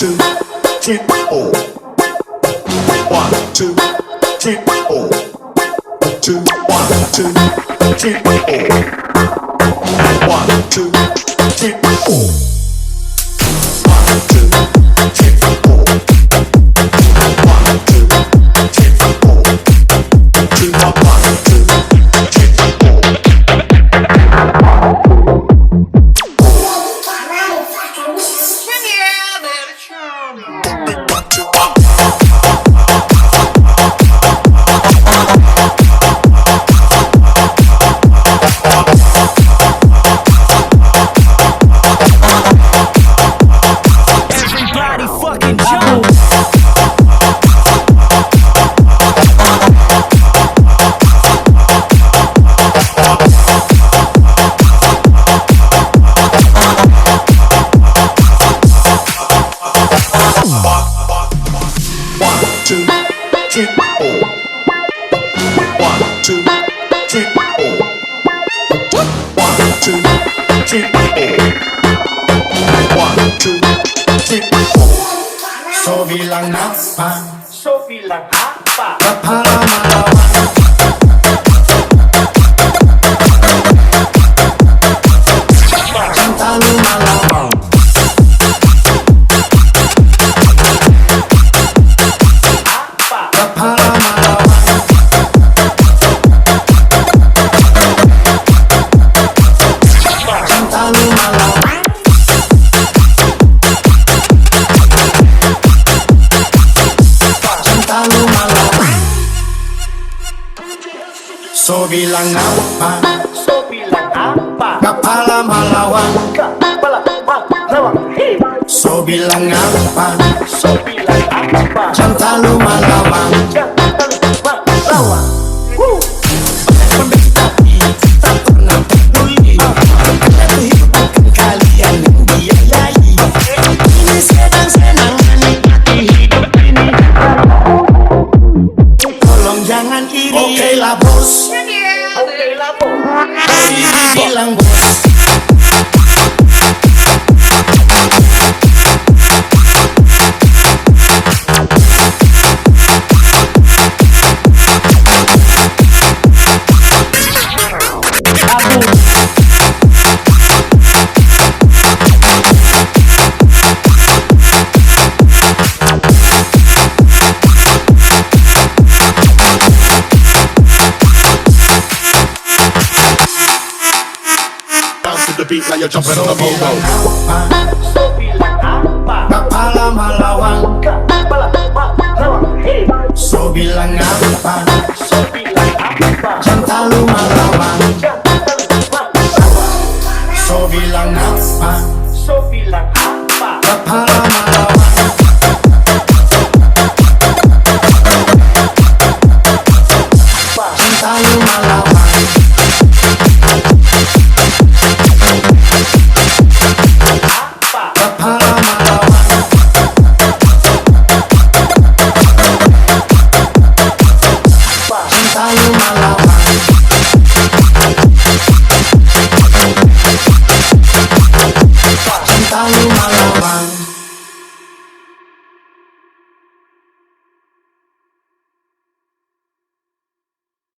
two, three, four. 1, 2, 3, 4. 2, 1, 2, 3, 4. 1, 2, 3, 4. 1, 2, 3, 4. 1, 2, 3, 4. 2, 1, 2, 3, 4. Everybody fucking jump. Two, three, four. 1, 2, 3, 4. 1, 2, 3, 4. 1, 2, 3, 4. So bilang apa? So bilang apa? Kepala malawan. Cinta lu malawan. Apa? Kepala malawan. Cinta lu malawan. Cinta lu malawan. So bilang apa? So bilang apa? Kepala malawan. Kepala malawan. Hey. So bilang apa? So bilang apa? Cinta lu malawan. Kepala malawan. Woo. Tapi tak pernah peduli. Kehidupan kalian yang biayai. Ini senang-senang menikmati hidup ini. Tolong jangan iri. Oke lah bos. Oke lah, Bos. Bilang bos. Bounce to the beat like you're jumping on a bongo. So bilang apa? Kepala malawan. Kepala malawan. Hey. So bilang apa? So bilang apa? Cinta lu malawan. Kepala